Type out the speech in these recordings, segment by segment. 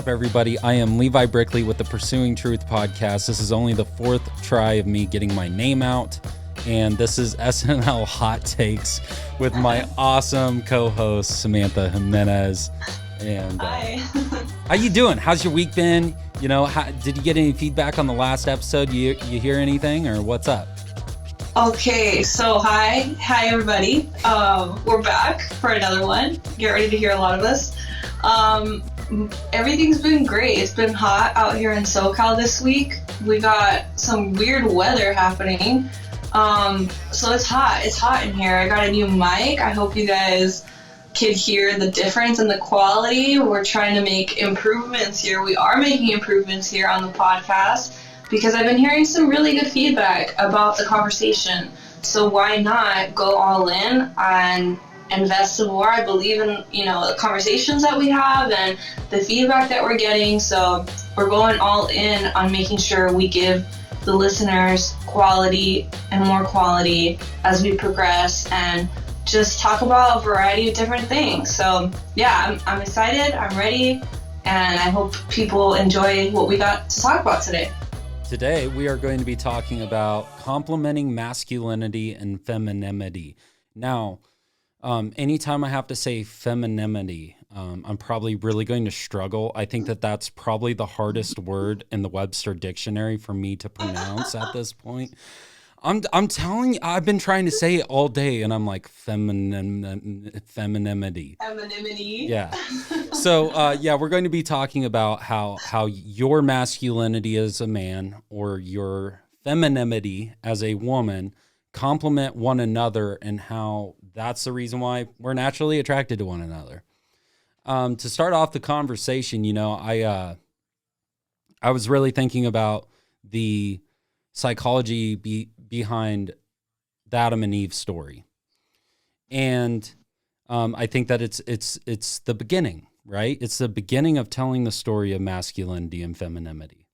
up, everybody? I am Levi Brickley with the Pursuing Truth podcast. This is only the fourth try of me getting my name out, and this is SNL Hot Takes with my awesome co-host, Samantha Jimenez. And Hi. How you doing? How's your week been? You know, did you get any feedback on the last episode? You hear anything, or what's up? Okay, so hi everybody. We're back for another one. Get ready to hear a lot of us. Everything's been great. It's been hot out here in SoCal this week. We got some weird weather happening. So it's hot. It's hot in here. I got a new mic. I hope you guys can hear the difference in the quality. We're trying to make improvements here. We are making improvements here on the podcast because I've been hearing some really good feedback about the conversation. So why not go all in and invest some more? I believe in, the conversations that we have and the feedback that we're getting. So we're going all in on making sure we give the listeners quality and more quality as we progress and just talk about a variety of different things. So yeah, I'm excited, I'm ready, and I hope people enjoy what we got to talk about today. Today, we are going to be talking about complementing masculinity and femininity. Now, anytime I have to say femininity, I'm probably really going to struggle. I think that that's probably the hardest word in the Webster Dictionary for me to pronounce at this point. I'm telling you, I've been trying to say it all day, and I'm like, femininity. Femininity. Yeah. So, we're going to be talking about how your masculinity as a man or your femininity as a woman complement one another, and how that's the reason why we're naturally attracted to one another. To start off the conversation, I was really thinking about the psychology behind the Adam and Eve story. And I think that it's the beginning, right? It's the beginning of telling the story of masculinity and femininity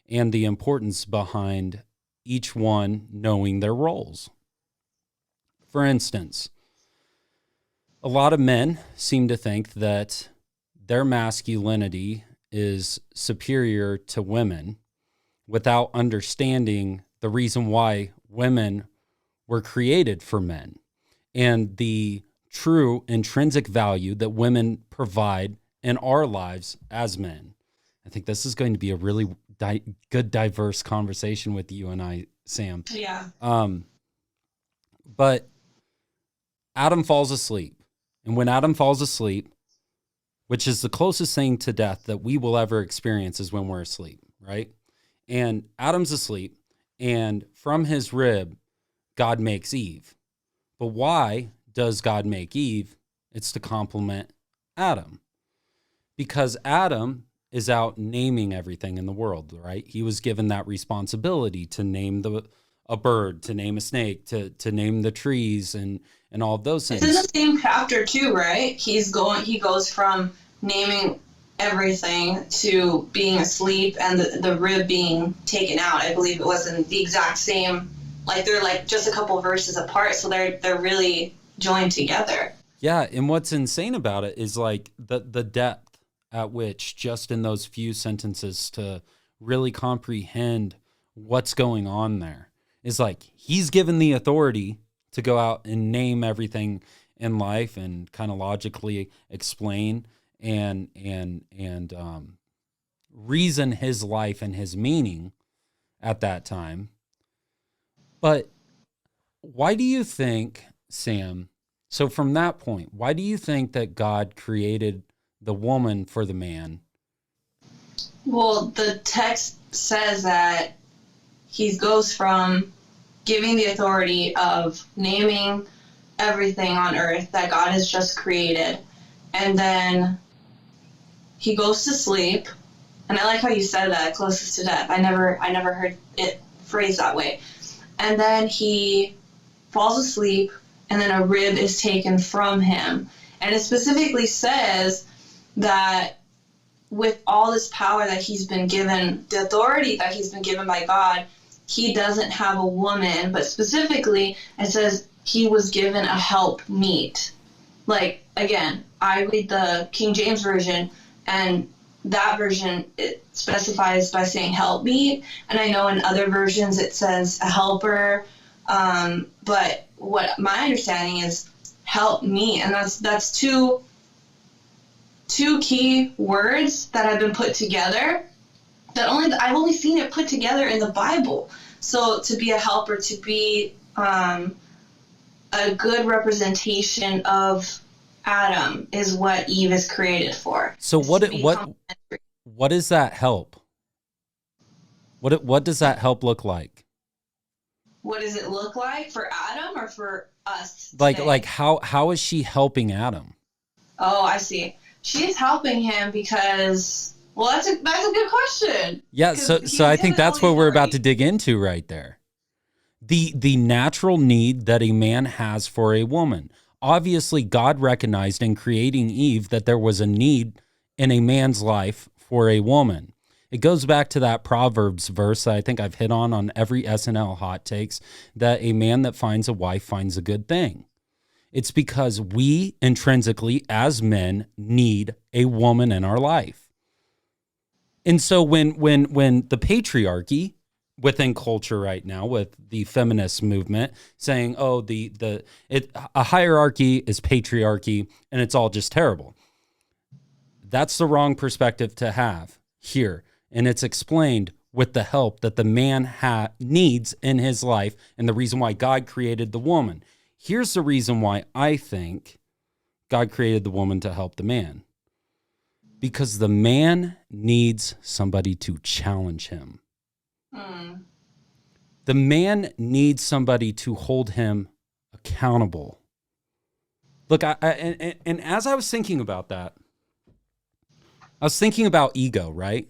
and the importance behind each one knowing their roles. For instance, a lot of men seem to think that their masculinity is superior to women without understanding the reason why women were created for men and the true intrinsic value that women provide in our lives as men. I think this is going to be a really good, diverse conversation with you and I, Sam. Yeah. But Adam falls asleep. And when Adam falls asleep, which is the closest thing to death that we will ever experience, is when we're asleep, right? And Adam's asleep, and from his rib, God makes Eve. But why does God make Eve? It's to complement Adam. Because Adam is out naming everything in the world, right? He was given that responsibility to name a bird, to name a snake, to name the trees and all of those things. It's in the same chapter too, right? He goes from naming everything to being asleep and the rib being taken out. I believe it was in the exact same, they're just a couple verses apart, so they're really joined together. Yeah, and what's insane about it is the depth at which just in those few sentences to really comprehend what's going on there is he's given the authority to go out and name everything in life and kind of logically explain and reason his life and his meaning at that time. But why do you think, Sam, so from that point, why do you think that God created the woman for the man? Well, the text says that he goes from giving the authority of naming everything on earth that God has just created, and then he goes to sleep. And I like how you said that, closest to death. I never heard it phrased that way. And then he falls asleep, and then a rib is taken from him. And it specifically says that with all this power that he's been given, the authority that he's been given by God, he doesn't have a woman, but specifically it says he was given a help meet. Again, I read the King James Version, and that version, it specifies by saying help me. And I know in other versions it says a helper. But what my understanding is help me. And that's two key words that have been put together that I've only seen it put together in the Bible. So to be a helper, to be a good representation of Adam is what Eve is created for. So what does that help? What does that help look like? What does it look like for Adam or for us today? Like how is she helping Adam? Oh, I see. She's helping him because, well, that's a good question. Yeah, so I think that's what we're about to dig into right there. The natural need that a man has for a woman. Obviously, God recognized in creating Eve that there was a need in a man's life for a woman. It goes back to that Proverbs verse that I think I've hit on every SNL hot takes, that a man that finds a wife finds a good thing. It's because we intrinsically, as men, need a woman in our life. And so when the patriarchy within culture right now, with the feminist movement saying, oh, a hierarchy is patriarchy and it's all just terrible. That's the wrong perspective to have here. And it's explained with the help that the man needs in his life and the reason why God created the woman. Here's the reason why I think God created the woman to help the man. Because the man needs somebody to challenge him. The man needs somebody to hold him accountable. Look, and as I was thinking about that, I was thinking about ego, right?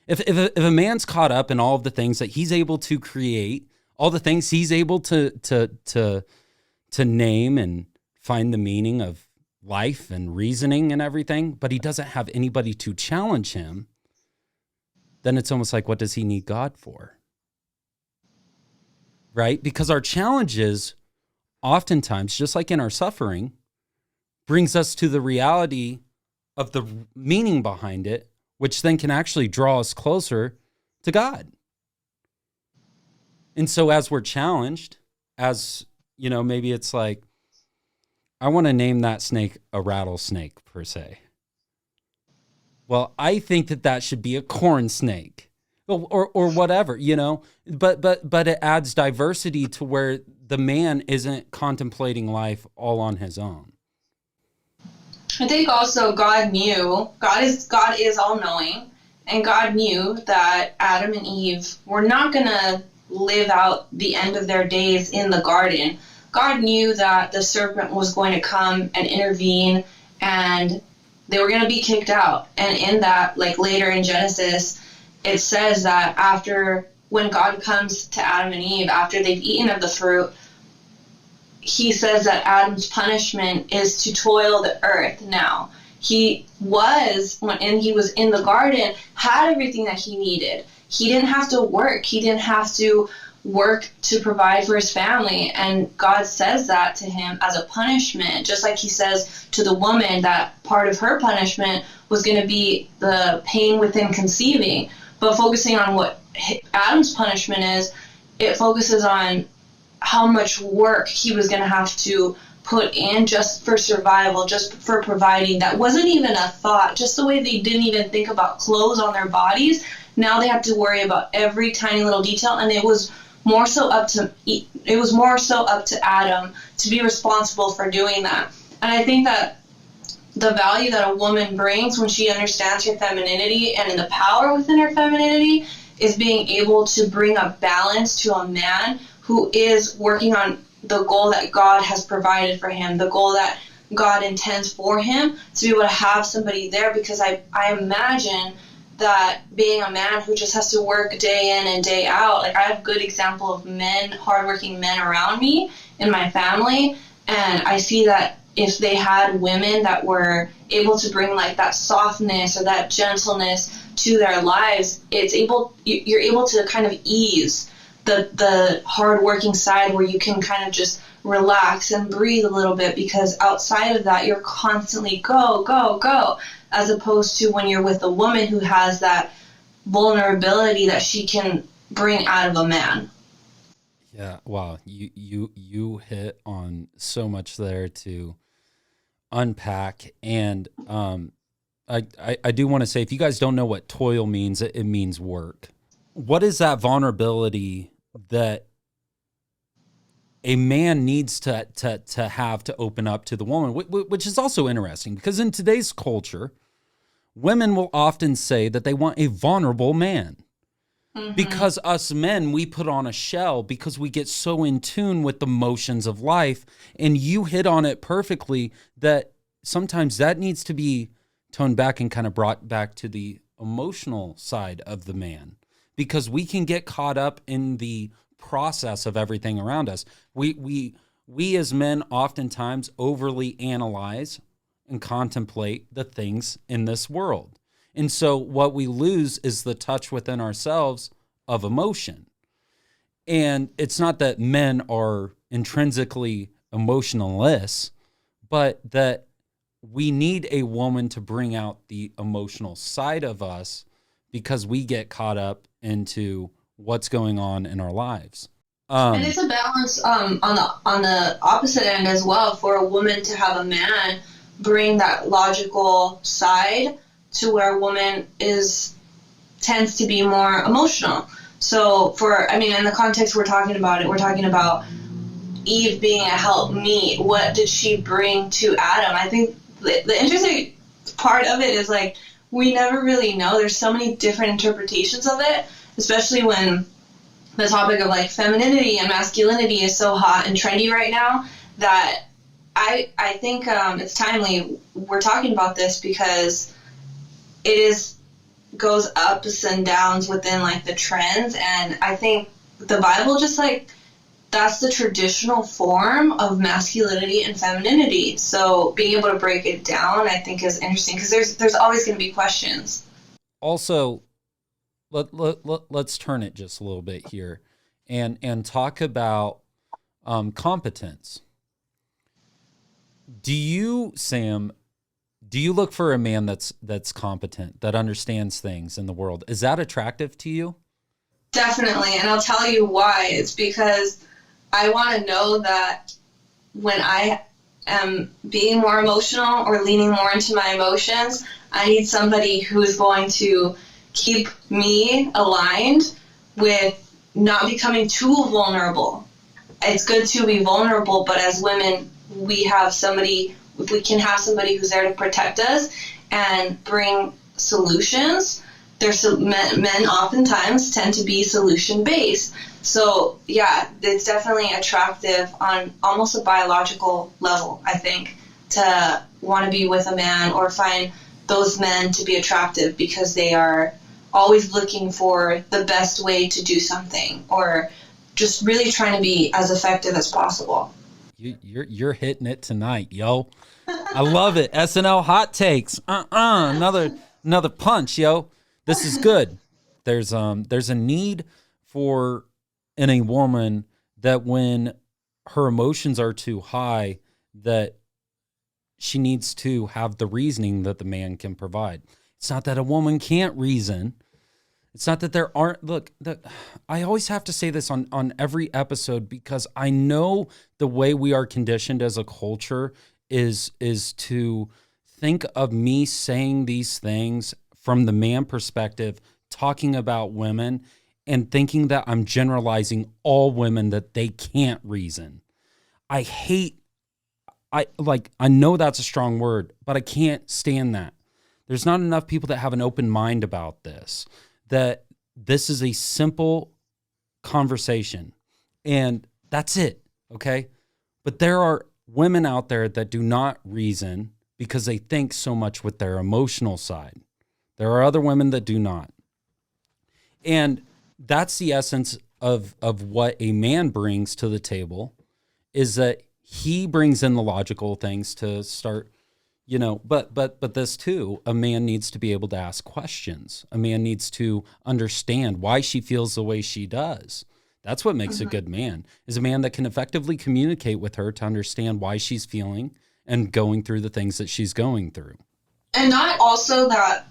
If a man's caught up in all of the things that he's able to create, all the things he's able to name and find the meaning of life and reasoning and everything, but he doesn't have anybody to challenge him, then it's almost like, what does he need God for? Right? Because our challenges, oftentimes, just like in our suffering, brings us to the reality of the meaning behind it, which then can actually draw us closer to God. And so as we're challenged, as, you know, maybe it's like, I want to name that snake a rattlesnake per se. Well, I think that should be a corn snake or whatever, you know, but it adds diversity to where the man isn't contemplating life all on his own. I think also God is all knowing, and God knew that Adam and Eve were not going to live out the end of their days in the garden. God knew that the serpent was going to come and intervene, and they were going to be kicked out. And in that, like later in Genesis, it says that when God comes to Adam and Eve, after they've eaten of the fruit, he says that Adam's punishment is to toil the earth now. He was, when he was in the garden, had everything that he needed. He didn't have to work. He didn't have to work to provide for his family. And God says that to him as a punishment, just like he says to the woman that part of her punishment was going to be the pain within conceiving. But focusing on what Adam's punishment is, it focuses on how much work he was going to have to put in just for survival, just for providing. That wasn't even a thought. Just the way they didn't even think about clothes on their bodies, now they have to worry about every tiny little detail. And it was more so up to Adam to be responsible for doing that. And I think that the value that a woman brings when she understands her femininity and in the power within her femininity is being able to bring a balance to a man who is working on the goal that God has provided for him, the goal that God intends for him, to be able to have somebody there. Because I imagine that being a man who just has to work day in and day out, like I have a good example of men, hardworking men around me in my family, and I see that if they had women that were able to bring like that softness or that gentleness to their lives, you're able to kind of ease the hard-working side where you can kind of just relax and breathe a little bit, because outside of that, you're constantly go, go, go. as opposed to when you're with a woman who has that vulnerability that she can bring out of a man. Yeah, wow. You hit on so much there to unpack. And I do want to say, if you guys don't know what toil means, it means work. What is that vulnerability that a man needs to have to open up to the woman, which is also interesting because in today's culture, women will often say that they want a vulnerable man. Because us men, we put on a shell because we get so in tune with the motions of life. And you hit on it perfectly that sometimes that needs to be toned back and kind of brought back to the emotional side of the man, because we can get caught up in the process of everything around us. We as men oftentimes overly analyze and contemplate the things in this world. And so what we lose is the touch within ourselves of emotion. And it's not that men are intrinsically emotionless, but that we need a woman to bring out the emotional side of us because we get caught up into what's going on in our lives. And it's a balance on the opposite end as well, for a woman to have a man bring that logical side to where a woman tends to be more emotional. So in the context we're talking about Eve being a helpmeet. What did she bring to Adam? I think the interesting part of it is, like, we never really know. There's so many different interpretations of it, especially when the topic of, like, femininity and masculinity is so hot and trendy right now, that I think it's timely we're talking about this, because it goes ups and downs within, like, the trends. And I think the Bible just, like, that's the traditional form of masculinity and femininity. So being able to break it down, I think, is interesting, because there's always going to be questions. Also, let's turn it just a little bit here and talk about competence. Do you, Sam, look for a man that's competent, that understands things in the world? Is that attractive to you? Definitely, and I'll tell you why. It's because I want to know that when I am being more emotional or leaning more into my emotions, I need somebody who's going to keep me aligned with not becoming too vulnerable. It's good to be vulnerable, but as women, we can have somebody who's there to protect us and bring solutions. Men oftentimes tend to be solution-based. So, yeah, it's definitely attractive on almost a biological level, I think, to want to be with a man or find those men to be attractive, because they are always looking for the best way to do something, or just really trying to be as effective as possible. You're hitting it tonight, yo. I love it. SNL hot takes. Another punch, yo. This is good. There's a need in a woman that when her emotions are too high, that she needs to have the reasoning that the man can provide. It's not that a woman can't reason. It's not that there aren't, I always have to say this on every episode, because I know the way we are conditioned as a culture is to think of me saying these things from the man perspective, talking about women, and thinking that I'm generalizing all women, that they can't reason. I know that's a strong word, but I can't stand that. There's not enough people that have an open mind about this, that this is a simple conversation and that's it, okay? But there are women out there that do not reason because they think so much with their emotional side. There are other women that do not. And that's the essence of what a man brings to the table, is that he brings in the logical things to start, but this too, a man needs to be able to ask questions. A man needs to understand why she feels the way she does. That's what makes a good man, is a man that can effectively communicate with her to understand why she's feeling and going through the things that she's going through. And not also that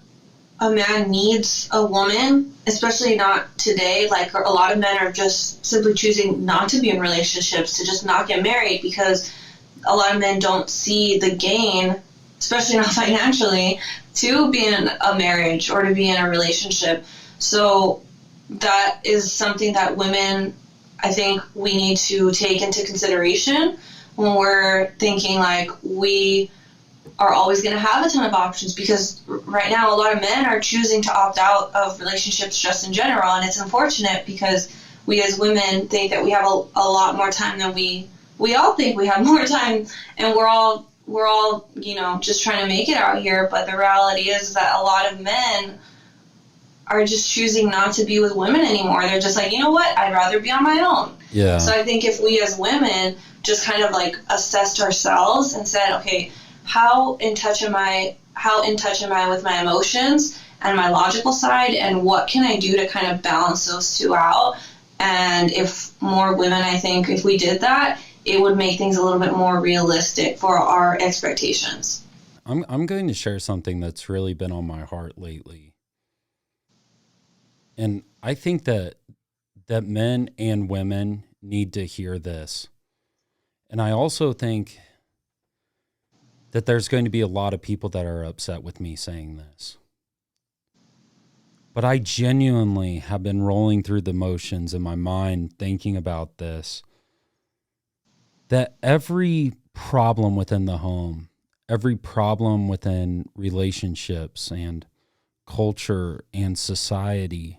a man needs a woman, especially not today. Like a lot of men are just simply choosing not to be in relationships, to just not get married, because a lot of men don't see the gain, especially not financially, to be in a marriage or to be in a relationship. So that is something that women, I think we need to take into consideration when we're thinking like we are always going to have a ton of options, because right now a lot of men are choosing to opt out of relationships just in general, and it's unfortunate because we as women think that we have a lot more time than we all think we have more time, and we're all just trying to make it out here. But the reality is that a lot of men are just choosing not to be with women anymore. They're just like, you know what, I'd rather be on my own. Yeah. So I think if we as women just kind of like assessed ourselves and said, okay, how in touch am I with my emotions and my logical side, and what can I do to kind of balance those two out? And if more women, I think if we did that, it would make things a little bit more realistic for our expectations. I'm going to share something that's really been on my heart lately. And I think that men and women need to hear this. And I also think that there's going to be a lot of people that are upset with me saying this. But I genuinely have been rolling through the motions in my mind thinking about this, that every problem within the home, every problem within relationships and culture and society,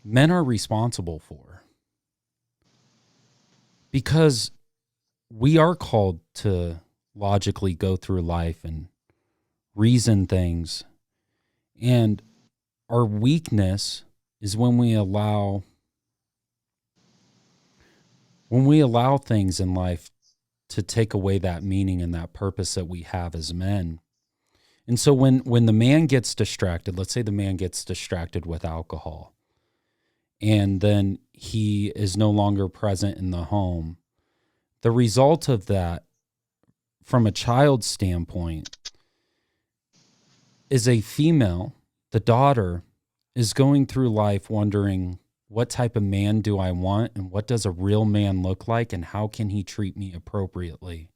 men are responsible for. Because we are called to logically go through life and reason things. And our weakness is when we allow things in life to take away that meaning and that purpose that we have as men. And so when the man gets distracted, let's say the man gets distracted with alcohol, and then he is no longer present in the home, the result of that, from a child's standpoint, is a female, the daughter, is going through life wondering, what type of man do I want, and what does a real man look like, and how can he treat me appropriately?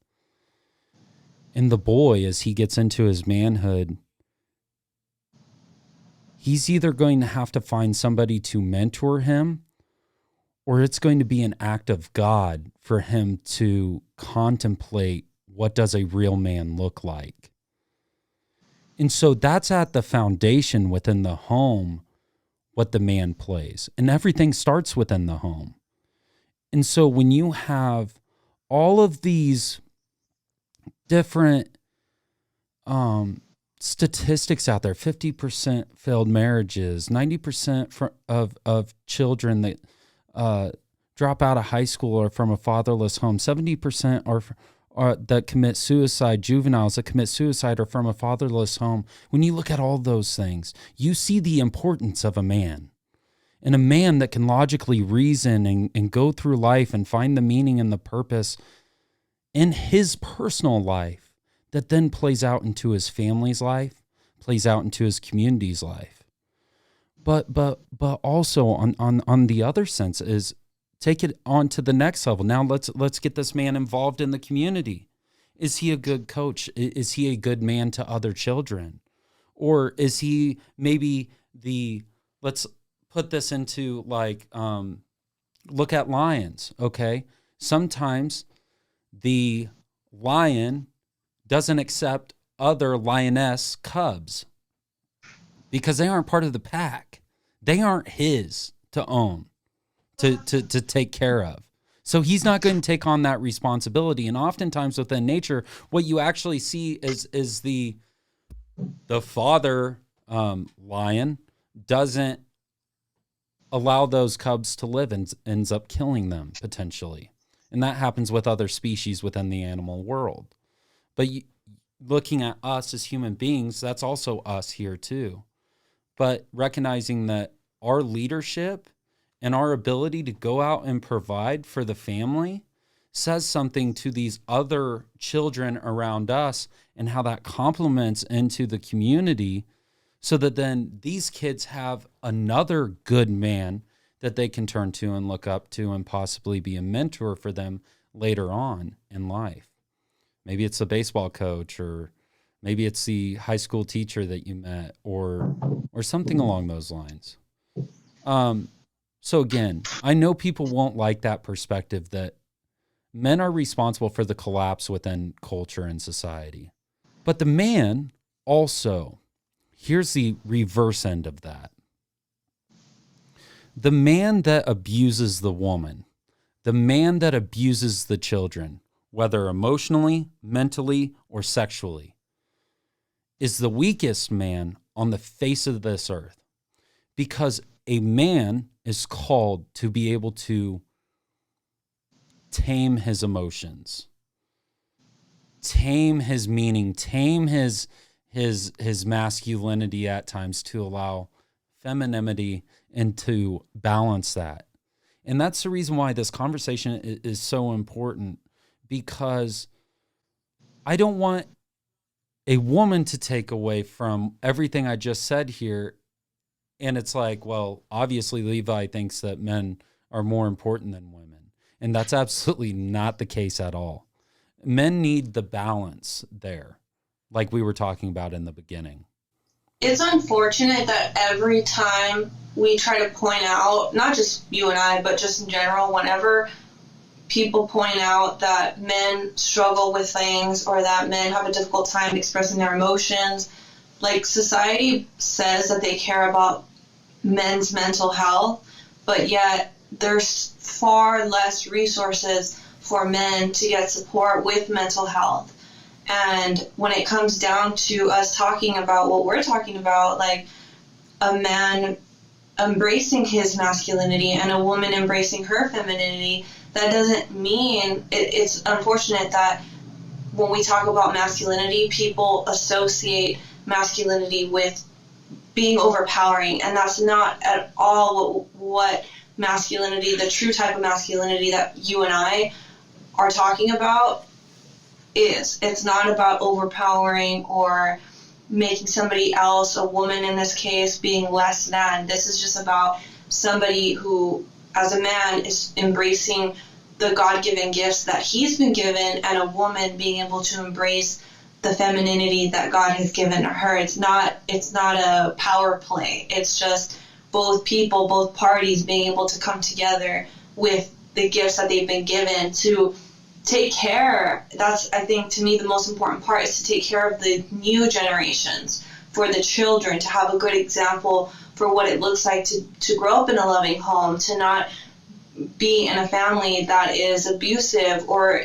And the boy, as he gets into his manhood, he's either going to have to find somebody to mentor him, or it's going to be an act of God for him to contemplate, what does a real man look like? And so that's at the foundation within the home, what the man plays. And everything starts within the home. And so when you have all of these different statistics out there, 50% failed marriages, 90% of children that drop out of high school are from a fatherless home, 70% are that commit suicide, juveniles that commit suicide are from a fatherless home. When you look at all those things, you see the importance of a man. And a man that can logically reason and go through life and find the meaning and the purpose in his personal life that then plays out into his family's life, plays out into his community's life. But also on the other sense is, take it on to the next level. Now let's get this man involved in the community. Is he a good coach? Is he a good man to other children? Or is he maybe let's put this into like, look at lions, okay? Sometimes the lion doesn't accept other lioness cubs because they aren't part of the pack. They aren't his to own, to take care of. So he's not going to take on that responsibility. And oftentimes within nature, what you actually see is the father lion doesn't allow those cubs to live and ends up killing them potentially. And that happens with other species within the animal world. But looking at us as human beings, that's also us here too. But recognizing that our leadership and our ability to go out and provide for the family says something to these other children around us and how that complements into the community, so that then these kids have another good man that they can turn to and look up to and possibly be a mentor for them later on in life. Maybe it's a baseball coach, or maybe it's the high school teacher that you met, or something along those lines. So again, I know people won't like that perspective that men are responsible for the collapse within culture and society. But the man also, here's the reverse end of that. The man that abuses the woman, the man that abuses the children, whether emotionally, mentally, or sexually, is the weakest man on the face of this earth, because a man is called to be able to tame his emotions, tame his meaning, tame his masculinity at times, to allow femininity and to balance that. And that's the reason why this conversation is so important, because I don't want a woman to take away from everything I just said here. And it's like, well, obviously Levi thinks that men are more important than women. And that's absolutely not the case at all. Men need the balance there, like we were talking about in the beginning. It's unfortunate that every time we try to point out, not just you and I, but just in general, whenever people point out that men struggle with things or that men have a difficult time expressing their emotions, like, society says that they care about men's mental health, but yet there's far less resources for men to get support with mental health. And when it comes down to us talking about what we're talking about, like a man embracing his masculinity and a woman embracing her femininity, that doesn't mean, it's unfortunate that when we talk about masculinity, people associate masculinity with being overpowering, and that's not at all what masculinity, the true type of masculinity that you and I are talking about, is. It's not about overpowering or making somebody else, a woman in this case, being less than. This is just about somebody who, as a man, is embracing the God-given gifts that he's been given, and a woman being able to embrace the femininity that God has given her. It's not a power play. It's just both people, both parties being able to come together with the gifts that they've been given to take care. That's, I think, to me, the most important part, is to take care of the new generations, for the children, to have a good example for what it looks like to grow up in a loving home, to not be in a family that is abusive, or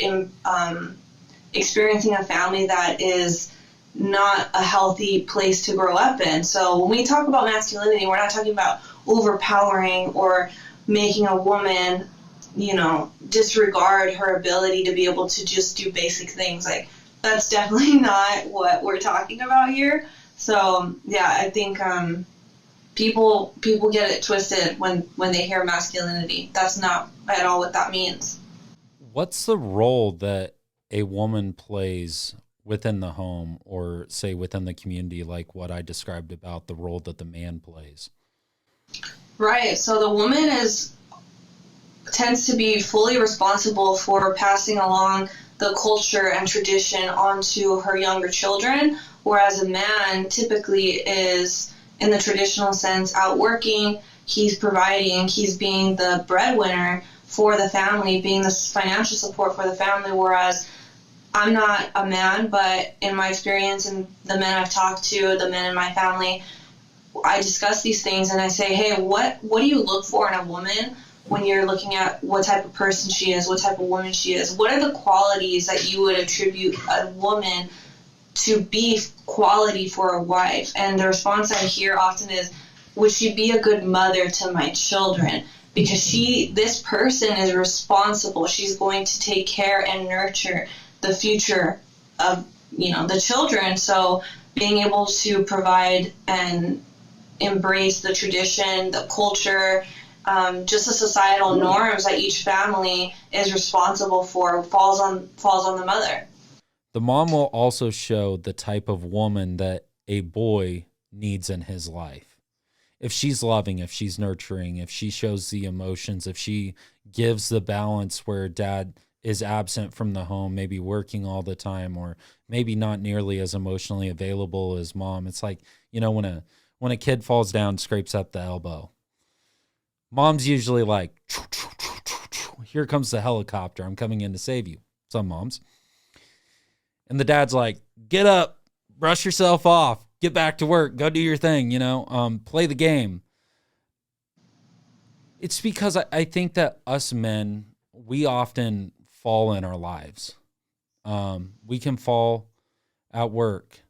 experiencing a family that is not a healthy place to grow up in. So when we talk about masculinity, we're not talking about overpowering or making a woman, disregard her ability to be able to just do basic things. Like, that's definitely not what we're talking about here. So yeah, I think people get it twisted when they hear masculinity. That's not at all what that means. What's the role that a woman plays within the home, or say within the community, like what I described about the role that the man plays? Right. So the woman tends to be fully responsible for passing along the culture and tradition onto her younger children, whereas a man typically is, in the traditional sense, out working. He's providing, he's being the breadwinner for the family, being the financial support for the family, whereas I'm not a man, but in my experience and the men I've talked to, the men in my family, I discuss these things and I say, hey, what do you look for in a woman when you're looking at what type of person she is, what type of woman she is? What are the qualities that you would attribute a woman to be quality for a wife? And the response I hear often is, would she be a good mother to my children? Because this person is responsible. She's going to take care and nurture the future of, the children. So being able to provide and embrace the tradition, the culture, just the societal norms that each family is responsible for falls on the mother. The mom will also show the type of woman that a boy needs in his life. If she's loving, if she's nurturing, if she shows the emotions, if she gives the balance where dad is absent from the home, maybe working all the time, or maybe not nearly as emotionally available as mom. It's like, when a kid falls down, scrapes up the elbow, mom's usually like, here comes the helicopter, I'm coming in to save you. Some moms. And the dad's like, get up, brush yourself off, get back to work, go do your thing, play the game. It's because I think that us men, we often fall in our lives. We can fall at work.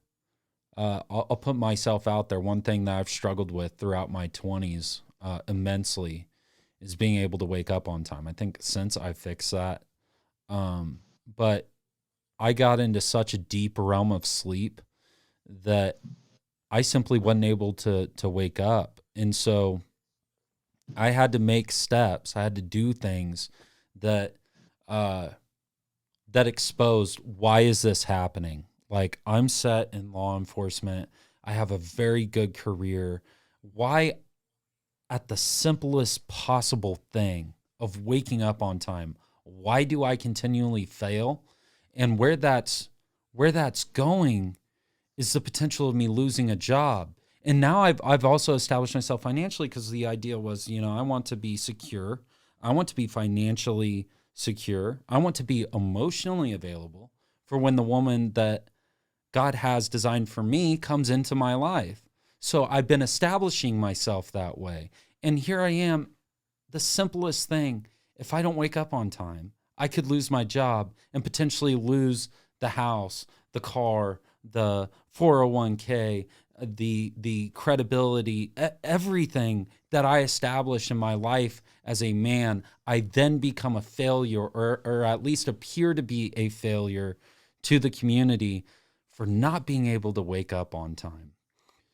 I'll put myself out there. One thing that I've struggled with throughout my 20s immensely is being able to wake up on time. I think since I fixed that, but I got into such a deep realm of sleep that I simply wasn't able to wake up. And so I had to make steps. I had to do things that exposed, why is this happening? Like, I'm set in law enforcement. I have a very good career. Why, at the simplest possible thing of waking up on time, why do I continually fail? And where that's going is the potential of me losing a job. And now I've also established myself financially, because the idea was, I want to be secure. I want to be financially secure. I want to be emotionally available for when the woman that God has designed for me comes into my life. So I've been establishing myself that way. And here I am, the simplest thing. If I don't wake up on time, I could lose my job and potentially lose the house, the car, the 401k, the credibility, everything that I established in my life as a man. I then become a failure, or at least appear to be a failure to the community for not being able to wake up on time.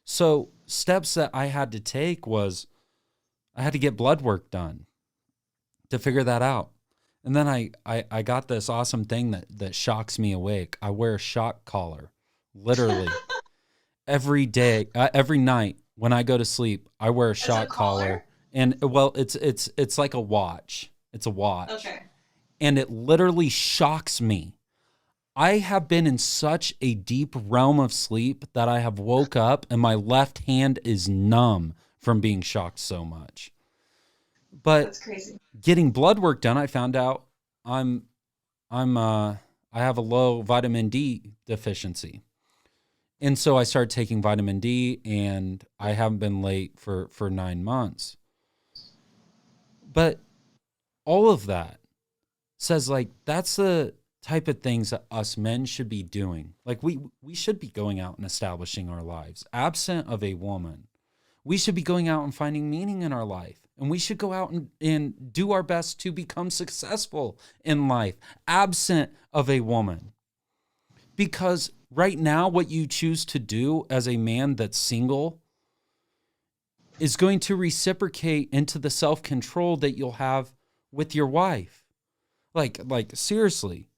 So steps that I had to take was I had to get blood work done to figure that out. And then I got this awesome thing that shocks me awake. I wear a shock collar, literally. Every day, every night when I go to sleep, I wear a shock collar. And well, it's like a watch. It's a watch. Okay. And it literally shocks me. I have been in such a deep realm of sleep that I have woke up and my left hand is numb from being shocked so much. But that's crazy. Getting blood work done, I found out I have a low vitamin D deficiency. And so I started taking vitamin D, and I haven't been late for 9 months. But all of that says, like, that's the type of things that us men should be doing. Like, we should be going out and establishing our lives. Absent of a woman, we should be going out and finding meaning in our life. And we should go out and do our best to become successful in life, absent of a woman. Because right now, what you choose to do as a man that's single is going to reciprocate into the self-control that you'll have with your wife. Like seriously,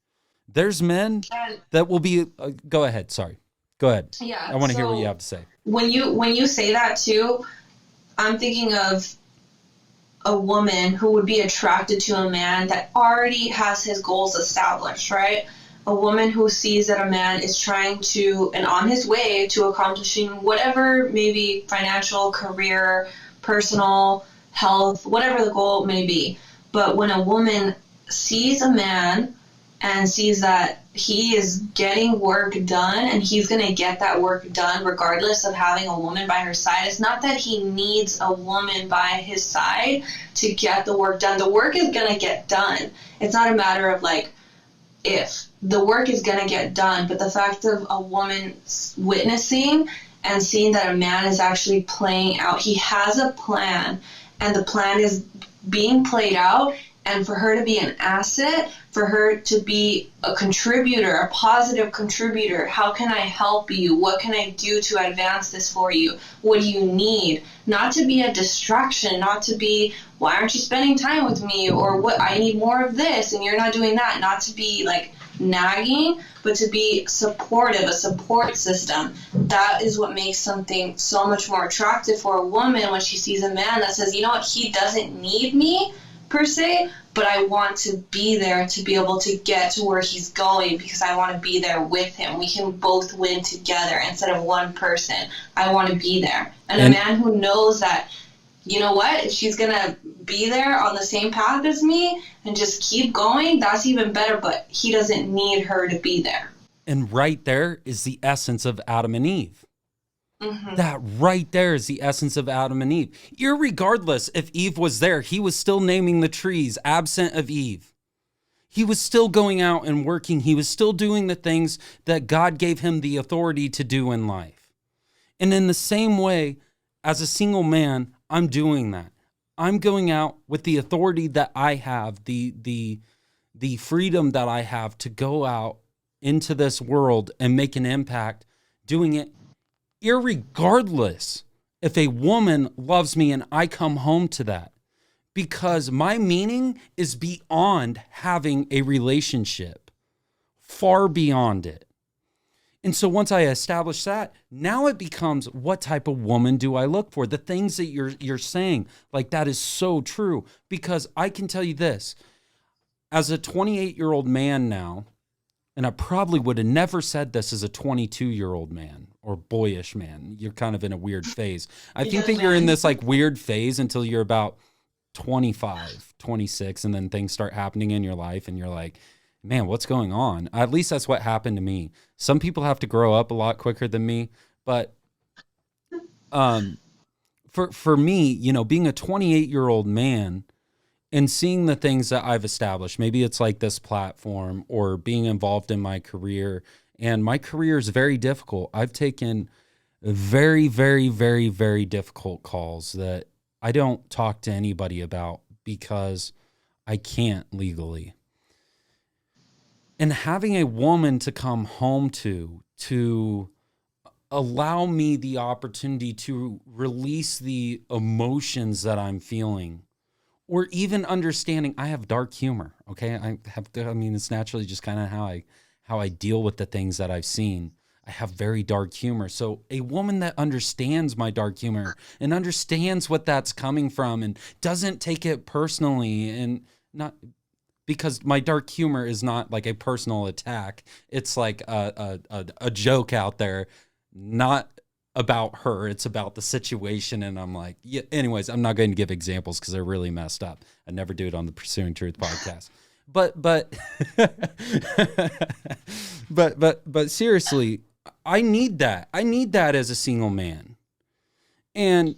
there's men that will be, go ahead. Sorry. Go ahead. Yeah. I want to hear what you have to say. When you say that too, I'm thinking of a woman who would be attracted to a man that already has his goals established, right? A woman who sees that a man is trying to, and on his way to accomplishing whatever, maybe financial, career, personal, health, whatever the goal may be. But when a woman sees a man and sees that he is getting work done and he's going to get that work done regardless of having a woman by her side, it's not that he needs a woman by his side to get the work done. The work is going to get done. It's not a matter of like if. The work is going to get done, but the fact of a woman witnessing and seeing that a man is actually playing out, he has a plan, and the plan is being played out, and for her to be an asset, for her to be a contributor, a positive contributor. How can I help you? What can I do to advance this for you? What do you need? Not to be a distraction, not to be, why aren't you spending time with me? Or what, I need more of this and you're not doing that. Not to be like nagging, but to be supportive, a support system. That is what makes something so much more attractive for a woman when she sees a man that says, you know what, he doesn't need me per se, but I want to be there to be able to get to where he's going because I want to be there with him. We can both win together instead of one person. I want to be there. And a man who knows that, you know what, if she's going to be there on the same path as me and just keep going, that's even better, but he doesn't need her to be there. And right there is the essence of Adam and Eve. Mm-hmm. That right there is the essence of Adam and Eve. Irregardless if Eve was there, he was still naming the trees absent of Eve. He was still going out and working. He was still doing the things that God gave him the authority to do in life. And in the same way, as a single man, I'm doing that. I'm going out with the authority that I have, the freedom that I have to go out into this world and make an impact, doing it irregardless if a woman loves me and I come home to that, because my meaning is beyond having a relationship, far beyond it. And so once I establish that, now it becomes, what type of woman do I look for? The things that you're saying, like, that is so true, because I can tell you this, as a 28-year-old man now, and I probably would have never said this as a 22-year-old man or boyish man. You're kind of in a weird phase. I think that you're in this like weird phase until you're about 25, 26, and then things start happening in your life and you're like, man, what's going on? At least that's what happened to me. Some people have to grow up a lot quicker than me, but for me, you know, being a 28-year-old man and seeing the things that I've established, maybe it's like this platform or being involved in my career, and my career is very difficult. I've taken very, very, very, very difficult calls that I don't talk to anybody about because I can't legally. And having a woman to come home to allow me the opportunity to release the emotions that I'm feeling, or even understanding I have dark humor. Okay. I mean, it's naturally just kind of how I deal with the things that I've seen. I have very dark humor. So a woman that understands my dark humor and understands what that's coming from and doesn't take it personally, and not because my dark humor is not like a personal attack. It's like a joke out there, not about her. It's about the situation. And I'm like, yeah, anyways, I'm not going to give examples because they're really messed up. I never do it on the Pursuing Truth podcast. But seriously, I need that. I need that as a single man. And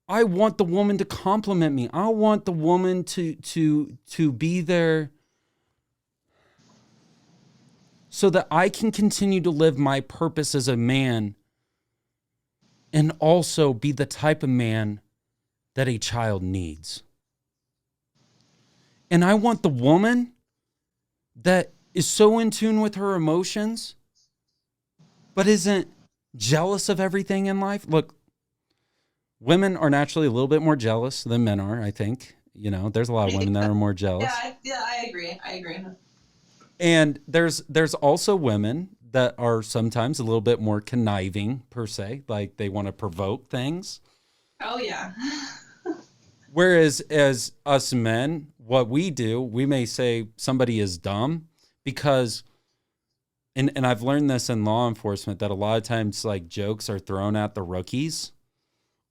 I want the woman to compliment me. I want the woman to be there so that I can continue to live my purpose as a man and also be the type of man that a child needs. And I want the woman that is so in tune with her emotions, but isn't jealous of everything in life. Look, women are naturally a little bit more jealous than men are, I think. You know, there's a lot of women that are more jealous. Yeah, I agree. And there's also women that are sometimes a little bit more conniving, per se, like they want to provoke things. Oh, yeah. Whereas as us men, what we do, we may say somebody is dumb because, and I've learned this in law enforcement, that a lot of times like jokes are thrown at the rookies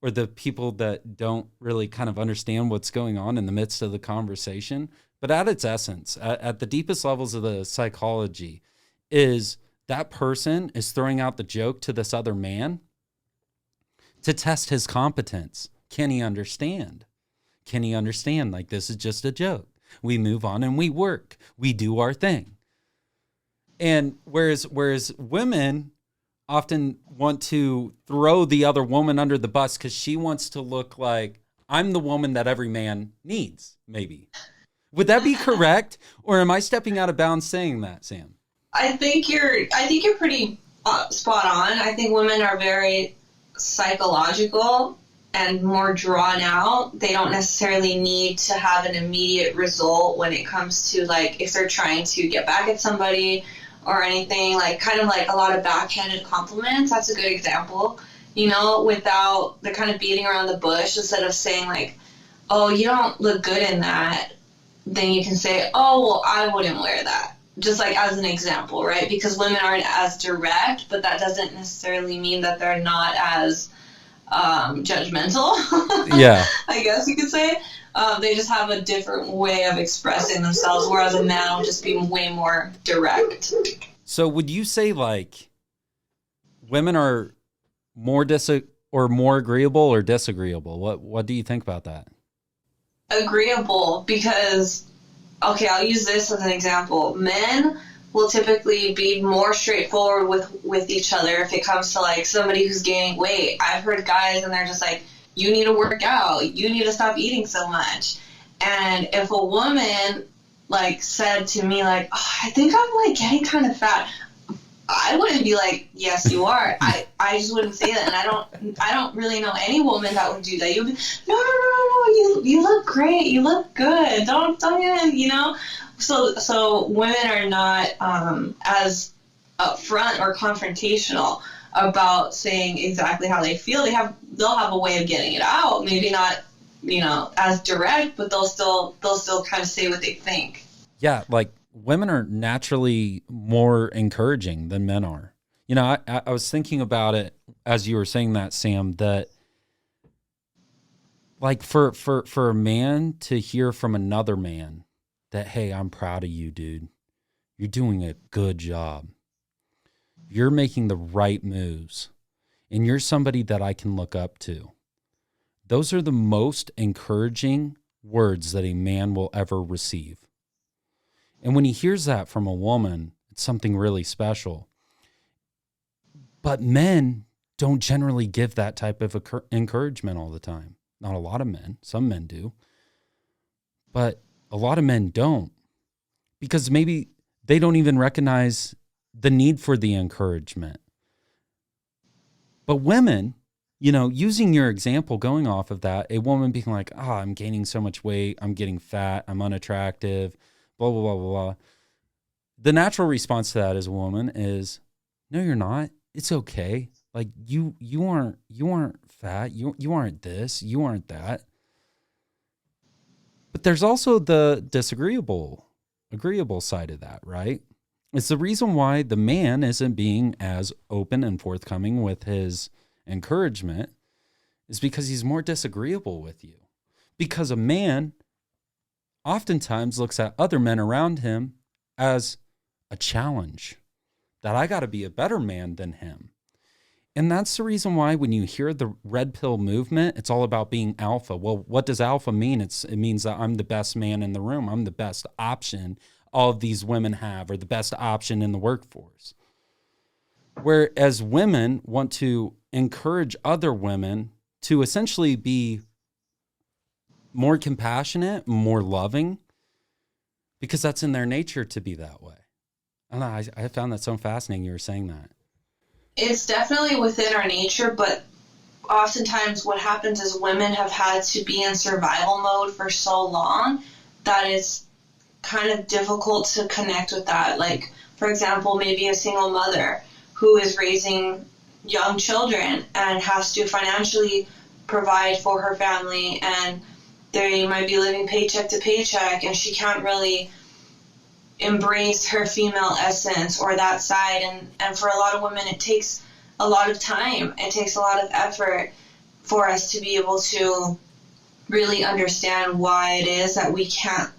or the people that don't really kind of understand what's going on in the midst of the conversation. But at its essence, at the deepest levels of the psychology, is that person is throwing out the joke to this other man to test his competence. Can he understand? Can he understand? Like, this is just a joke. We move on and we work. We do our thing. And whereas women often want to throw the other woman under the bus because she wants to look like I'm the woman that every man needs, maybe. Would that be correct? Or am I stepping out of bounds saying that, Sam? I think you're pretty spot on. I think women are very psychological and more drawn out. They don't necessarily need to have an immediate result when it comes to, like, if they're trying to get back at somebody or anything, like kind of like a lot of backhanded compliments. That's a good example, you know, without the kind of beating around the bush. Instead of saying like, oh, you don't look good in that, then you can say, oh, well, I wouldn't wear that. Just like as an example, right? Because women aren't as direct, but that doesn't necessarily mean that they're not as judgmental. Yeah. I guess you could say. They just have a different way of expressing themselves, whereas a man will just be way more direct. So would you say like women are more more agreeable or disagreeable? What do you think about that? Agreeable, because, okay, I'll use this as an example. Men will typically be more straightforward with each other if it comes to like somebody who's gaining weight. I've heard guys and they're just like, you need to work out, you need to stop eating so much. And if a woman like said to me like, oh, I think I'm like getting kind of fat, I wouldn't be like, yes, you are. I just wouldn't say that. And I don't really know any woman that would do that. You'd be, no, you look great, you look good. Don't even, you know. So women are not as upfront or confrontational about saying exactly how they feel. They'll have a way of getting it out. Maybe not, you know, as direct, but they'll still kind of say what they think. Yeah, like women are naturally more encouraging than men are. You know, I was thinking about it as you were saying that, Sam, that like for a man to hear from another man that, hey, I'm proud of you, dude. You're doing a good job. You're making the right moves. And you're somebody that I can look up to. Those are the most encouraging words that a man will ever receive. And when he hears that from a woman, it's something really special. But men don't generally give that type of encouragement all the time. Not a lot of men. Some men do. But a lot of men don't. Because maybe they don't even recognize the need for the encouragement. But women, you know, using your example, going off of that, a woman being like, I'm gaining so much weight, I'm getting fat, I'm unattractive, blah, blah, blah, blah, blah. The natural response to that as a woman is, no, you're not. It's okay. Like you aren't fat. You aren't this. You aren't that. But there's also the agreeable side of that, right? It's the reason why the man isn't being as open and forthcoming with his encouragement is because he's more disagreeable with you. Because a man oftentimes looks at other men around him as a challenge, that I got to be a better man than him. And that's the reason why when you hear the red pill movement, it's all about being alpha. Well, what does alpha mean? It means that I'm the best man in the room. I'm the best option all of these women have, or the best option in the workforce. Whereas women want to encourage other women to essentially be more compassionate, more loving, because that's in their nature to be that way. I don't know, I found that so fascinating you were saying that. It's definitely within our nature, but oftentimes what happens is women have had to be in survival mode for so long that it's kind of difficult to connect with that. Like, for example, maybe a single mother who is raising young children and has to financially provide for her family, and they might be living paycheck to paycheck, and she can't really embrace her female essence or that side. And for a lot of women, it takes a lot of time. It takes a lot of effort for us to be able to really understand why it is that we can't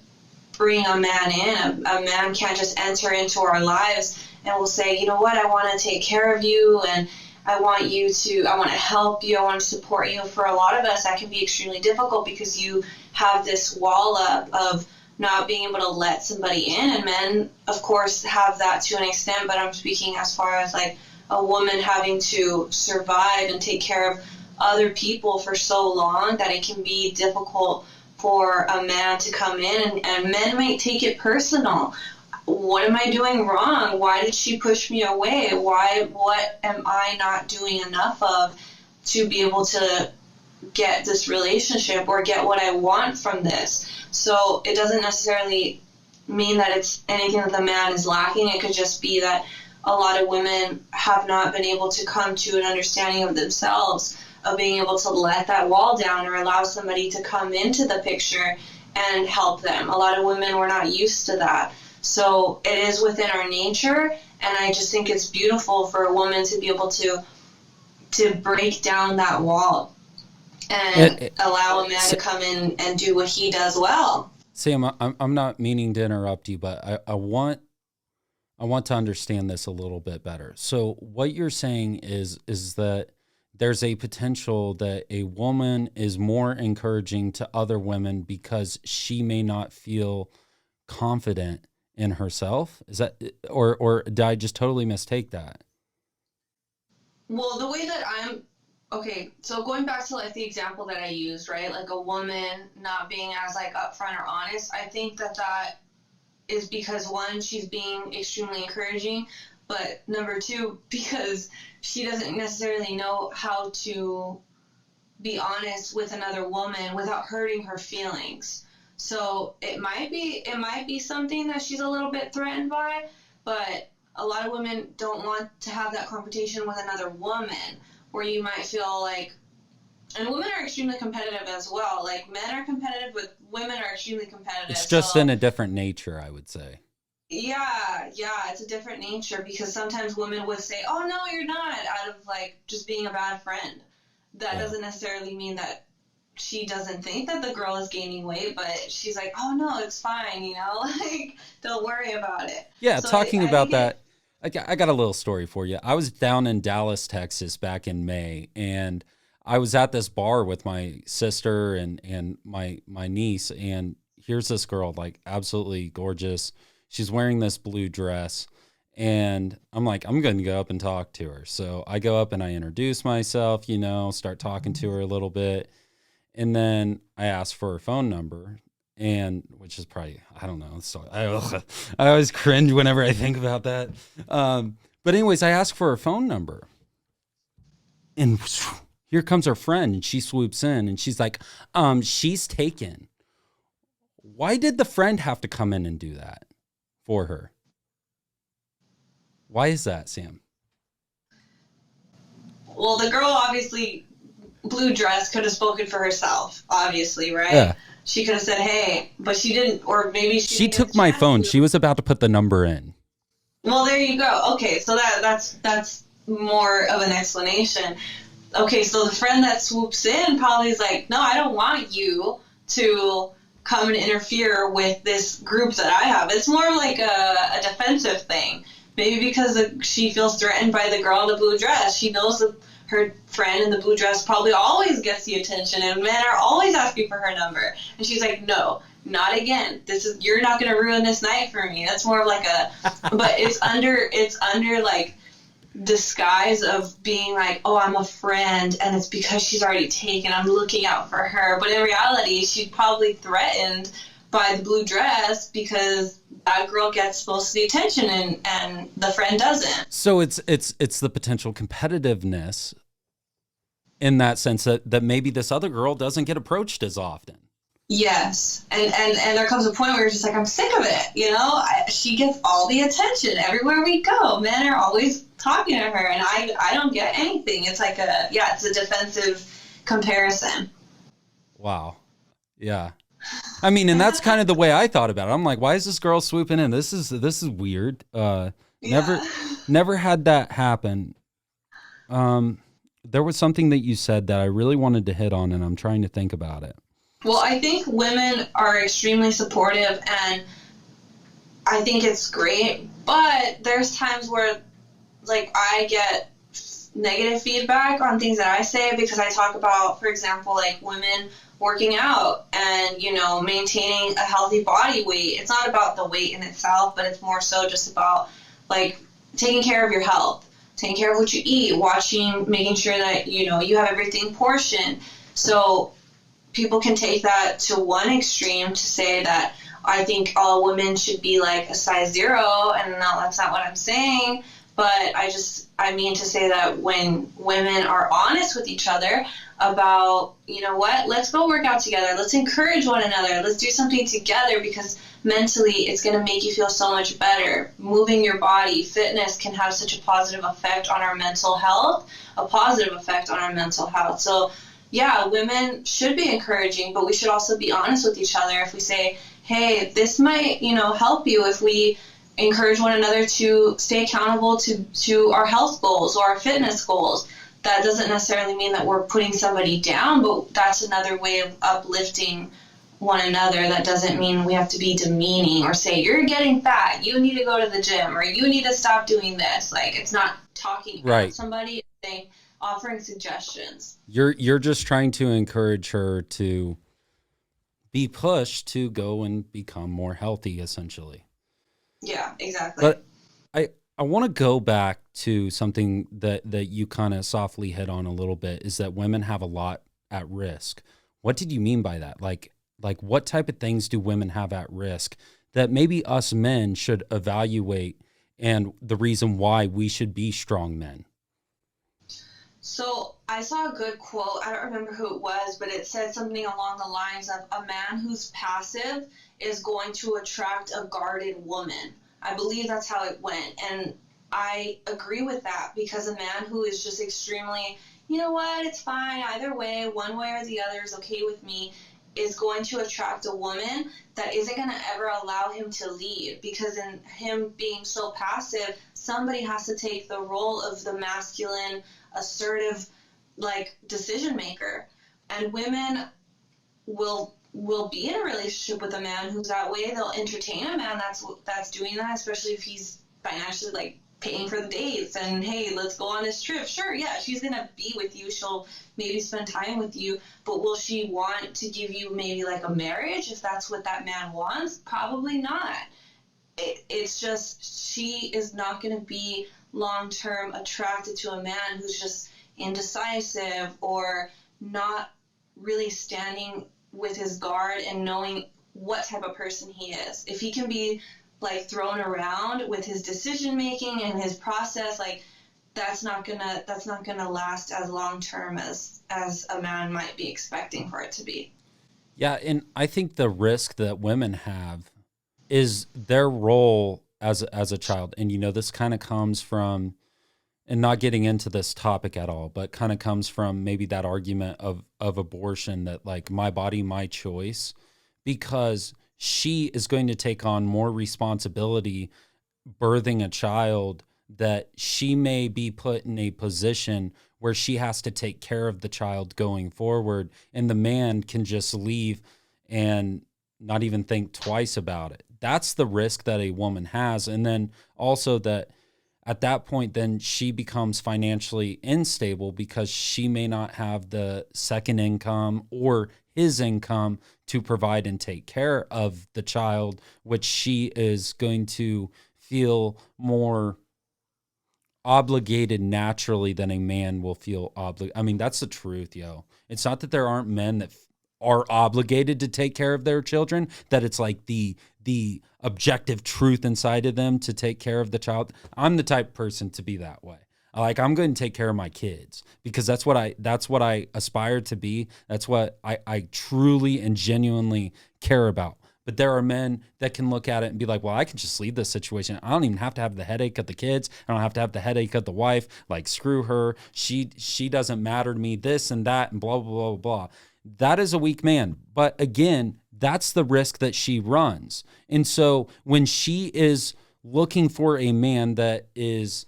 bring a man in. A man can't just enter into our lives and we'll say, you know what, I want to take care of you, and I want to help you, I want to support you. For a lot of us, that can be extremely difficult because you have this wall up of not being able to let somebody in. And men, of course, have that to an extent, but I'm speaking as far as like a woman having to survive and take care of other people for so long that it can be difficult for a man to come in, and men might take it personal. What am I doing wrong? Why did she push me away? What am I not doing enough of to be able to get this relationship or get what I want from this? So it doesn't necessarily mean that it's anything that the man is lacking. It could just be that a lot of women have not been able to come to an understanding of themselves, of being able to let that wall down or allow somebody to come into the picture and help them. A lot of women were not used to that. So it is within our nature, and I just think it's beautiful for a woman to be able to break down that wall and allow a man to come in and do what he does well. Sam, I'm not meaning to interrupt you, but I want to understand this a little bit better. So what you're saying is that there's a potential that a woman is more encouraging to other women because she may not feel confident in herself. Is that, or did I just totally mistake that? Well, the way that okay, so going back to like the example that I used, right? Like a woman not being as like upfront or honest, I think that is because, one, she's being extremely encouraging, but number two, because she doesn't necessarily know how to be honest with another woman without hurting her feelings. So it might be something that she's a little bit threatened by, but a lot of women don't want to have that confrontation with another woman, where you might feel like, and women are extremely competitive as well. Like, men are competitive, but women are extremely competitive. It's just in a different nature, I would say. Yeah, it's a different nature, because sometimes women would say, oh, no, you're not, out of, like, just being a bad friend. That doesn't necessarily mean that she doesn't think that the girl is gaining weight, but she's like, oh, no, it's fine, you know? Like, don't worry about it. Yeah, so talking about that, I got a little story for you. I was down in Dallas, Texas back in May, and I was at this bar with my sister and my niece, and here's this girl, like, absolutely gorgeous. She's wearing this blue dress, and I'm like, I'm going to go up and talk to her. So I go up and I introduce myself, you know, start talking to her a little bit, and then I ask for her phone number, and which is probably, I don't know. So I always cringe whenever I think about that. But anyways, I ask for her phone number, and here comes her friend, and she swoops in, and she's like, she's taken. Why did the friend have to come in and do that for her? Why is that, Sam? Well, the girl, obviously, blue dress, could have spoken for herself, obviously, right? Yeah. She could have said, hey, but she didn't, or maybe she took my phone. She was about to put the number in. Well, there you go. Okay, so that's more of an explanation. Okay, so the friend that swoops in probably is like, no, I don't want you to come and interfere with this group that I have. It's more like a defensive thing. Maybe because she feels threatened by the girl in the blue dress. She knows that her friend in the blue dress probably always gets the attention, and men are always asking for her number. And she's like, no, not again. You're not going to ruin this night for me. That's more of like but it's under like disguise of being like, oh, I'm a friend, and it's because she's already taken. I'm looking out for her. But in reality, she's probably threatened by the blue dress because that girl gets most of the attention and the friend doesn't. So it's the potential competitiveness in that sense that maybe this other girl doesn't get approached as often. Yes. And there comes a point where you're just like, I'm sick of it. You know, she gets all the attention everywhere we go. Men are always talking to her, and I don't get anything. It's like it's a defensive comparison. Wow. Yeah. I mean, and that's kind of the way I thought about it. I'm like, why is this girl swooping in? This is weird. Never had that happen. There was something that you said that I really wanted to hit on, and I'm trying to think about it. Well, I think women are extremely supportive, and I think it's great, but there's times where, like, I get negative feedback on things that I say because I talk about, for example, like women working out and, you know, maintaining a healthy body weight. It's not about the weight in itself, but it's more so just about, like, taking care of your health, taking care of what you eat, making sure that, you know, you have everything portioned. So people can take that to one extreme to say that I think all women should be like a size 0, and no, that's not what I'm saying. But I mean to say that when women are honest with each other about, you know what, let's go work out together, let's encourage one another, let's do something together, because mentally it's going to make you feel so much better. Moving your body, fitness can have such a positive effect on our mental health, a positive effect on our mental health. So yeah, women should be encouraging, but we should also be honest with each other. If we say, hey, this might, help you if we encourage one another to stay accountable to our health goals or our fitness goals. That doesn't necessarily mean that we're putting somebody down, but that's another way of uplifting one another. That doesn't mean we have to be demeaning or say, you're getting fat, you need to go to the gym, or you need to stop doing this. Like, it's not talking at somebody, it's saying, offering suggestions. You're just trying to encourage her to be pushed to go and become more healthy, essentially. Yeah, exactly. But I want to go back to something that you kind of softly hit on a little bit, is that women have a lot at risk. What did you mean by that? Like what type of things do women have at risk that maybe us men should evaluate, and the reason why we should be strong men? So I saw a good quote. I don't remember who it was, but it said something along the lines of, a man who's passive is going to attract a guarded woman. I believe that's how it went. And I agree with that, because a man who is just extremely, you know what, it's fine, either way, one way or the other is okay with me, is going to attract a woman that isn't going to ever allow him to lead, because in him being so passive, somebody has to take the role of the masculine, assertive, like, decision maker. And women will be in a relationship with a man who's that way. They'll entertain a man that's doing that, especially if he's financially, like, paying for the dates and, hey, let's go on this trip. Sure, yeah, she's gonna be with you, she'll maybe spend time with you, but will she want to give you maybe like a marriage if that's what that man wants? Probably not. It's just, she is not going to be long-term attracted to a man who's just indecisive or not really standing with his guard and knowing what type of person he is. If he can be, like, thrown around with his decision making and his process, like, that's not gonna last as long-term as a man might be expecting for it to be. Yeah, and I think the risk that women have is their role as a child. And, this kind of comes from, and not getting into this topic at all, but kind of comes from maybe that argument of abortion, that, like, my body, my choice, because she is going to take on more responsibility birthing a child, that she may be put in a position where she has to take care of the child going forward, and the man can just leave and not even think twice about it. That's the risk that a woman has. And then also that at that point, then she becomes financially unstable, because she may not have the second income or his income to provide and take care of the child, which she is going to feel more obligated naturally than a man will feel obligated. I mean, that's the truth, yo. It's not that there aren't men that are obligated to take care of their children, that it's like the objective truth inside of them to take care of the child. I'm the type of person to be that way. Like, I'm going to take care of my kids, because that's what I aspire to be. That's what I truly and genuinely care about. But there are men that can look at it and be like, well, I can just leave this situation. I don't even have to have the headache of the kids. I don't have to have the headache of the wife. Like, screw her. She doesn't matter to me, this and that, and blah, blah, blah, blah. That is a weak man. But again, that's the risk that she runs. And so when she is looking for a man that is,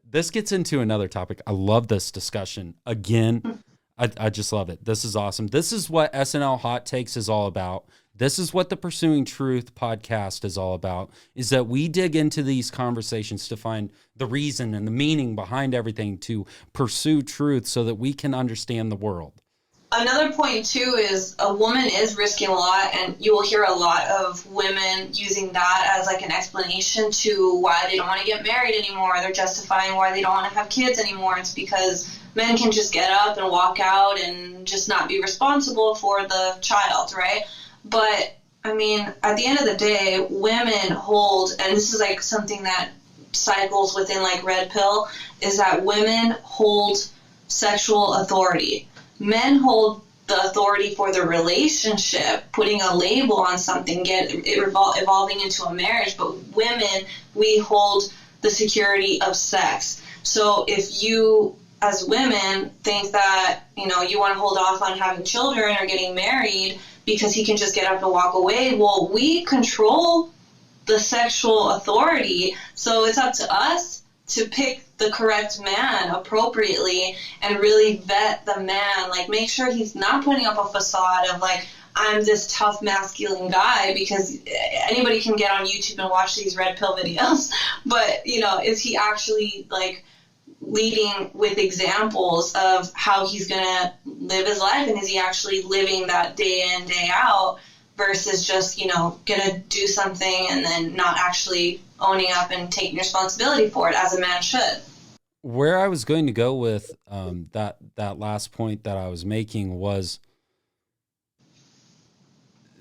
this gets into another topic. I love this discussion. Again, I just love it. This is awesome. This is what SNL Hot Takes is all about. This is what the Pursuing Truth podcast is all about, is that we dig into these conversations to find the reason and the meaning behind everything, to pursue truth so that we can understand the world. another point too is a woman is risking a lot, and you will hear a lot of women using that as like an explanation to why they don't want to get married anymore. They're justifying why they don't want to have kids anymore. It's because men can just get up and walk out and just not be responsible for the child, right? But I mean, at the end of the day, women hold, and this is like something that cycles within like red pill, is that women hold sexual authority. Men hold the authority for the relationship, putting a label on something, evolving into a marriage. But women, we hold the security of sex. So if you, as women, think that, you know, you want to hold off on having children or getting married because he can just get up and walk away, well, we control the sexual authority. So it's up to us to pick the correct man appropriately and really vet the man, like make sure he's not putting up a facade of like, I'm this tough masculine guy, because anybody can get on YouTube and watch these red pill videos. But, you know, is he actually like leading with examples of how he's going to live his life, and is he actually living that day in, day out, versus just, you know, going to do something and then not actually owning up and taking responsibility for it as a man should. Where I was going to go with that last point that I was making was,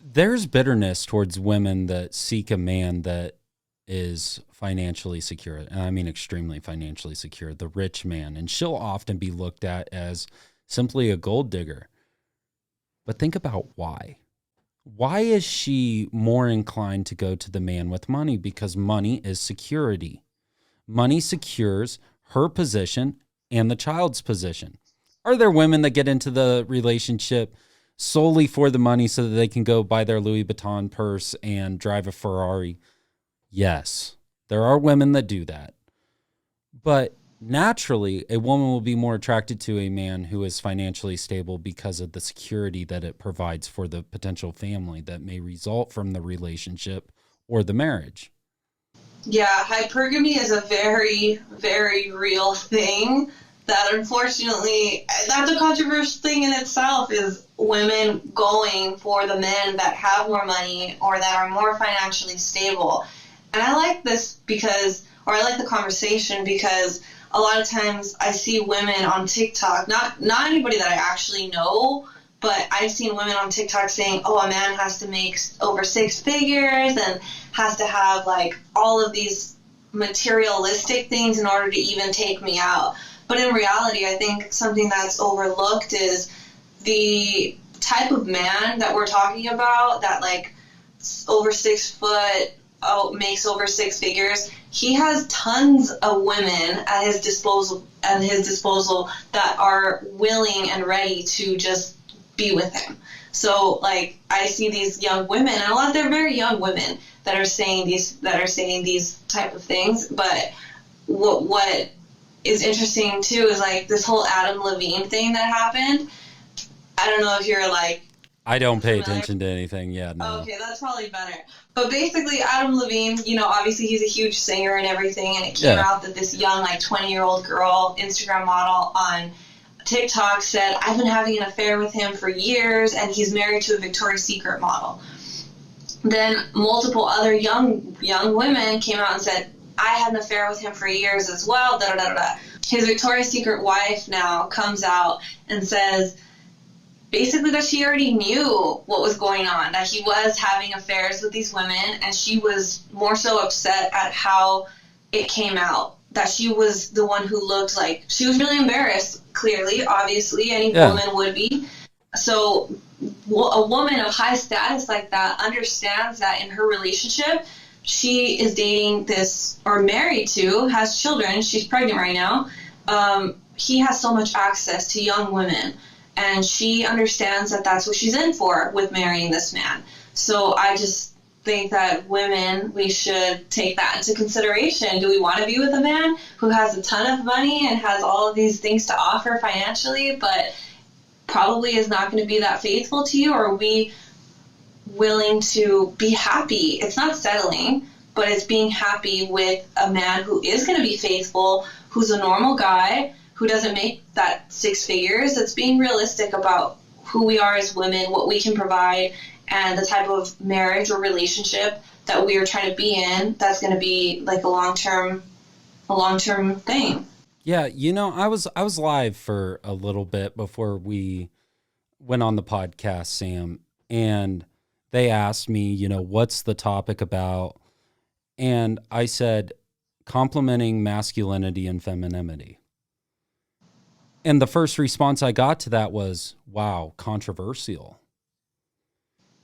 there's bitterness towards women that seek a man that is financially secure, and I mean extremely financially secure, the rich man, and she'll often be looked at as simply a gold digger. But think about why. Why is she more inclined to go to the man with money? Because money is security. Money secures her position and the child's position. Are there women that get into the relationship solely for the money so that they can go buy their Louis Vuitton purse and drive a Ferrari? Yes, there are women that do that. But naturally, a woman will be more attracted to a man who is financially stable because of the security that it provides for the potential family that may result from the relationship or the marriage. Yeah, hypergamy is a very, very real thing that unfortunately, that's a controversial thing in itself, is women going for the men that have more money or that are more financially stable. And I like this I like the conversation because a lot of times I see women on TikTok, not anybody that I actually know, but I've seen women on TikTok saying, oh, a man has to make over 6 figures and has to have like all of these materialistic things in order to even take me out. But in reality, I think something that's overlooked is the type of man that we're talking about that like over 6 foot, makes over 6 figures. He has tons of women at his disposal that are willing and ready to just be with him. So like I see these young women, and a lot, they're very young women that are saying these type of things. But what is interesting too is like this whole Adam Levine thing that happened. I don't know if you're like, I don't pay attention to anything. Yeah, no. Okay, that's probably better. But basically, Adam Levine, you know, obviously he's a huge singer and everything, and it came out that this young, like 20-year-old girl, Instagram model on TikTok said, I've been having an affair with him for years, and he's married to a Victoria's Secret model. Then multiple other young women came out and said, I had an affair with him for years as well, da-da-da-da. His Victoria's Secret wife now comes out and says, basically that she already knew what was going on, that he was having affairs with these women, and she was more so upset at how it came out, that she was the one who looked like, she was really embarrassed, clearly, obviously, any woman would be. So a woman of high status like that understands that in her relationship, she is dating this, or married to, has children, she's pregnant right now, he has so much access to young women. And she understands that that's what she's in for with marrying this man. So I just think that women, we should take that into consideration. Do we want to be with a man who has a ton of money and has all of these things to offer financially, but probably is not going to be that faithful to you? Or are we willing to be happy? It's not settling, but it's being happy with a man who is going to be faithful, who's a normal guy, who doesn't make that 6 figures. It's being realistic about who we are as women, what we can provide, and the type of marriage or relationship that we are trying to be in, that's going to be like a long-term thing. Yeah, I was live for a little bit before we went on the podcast, Sam, and they asked me, what's the topic about? And I said, complementing masculinity and femininity. And the first response I got to that was, wow, controversial.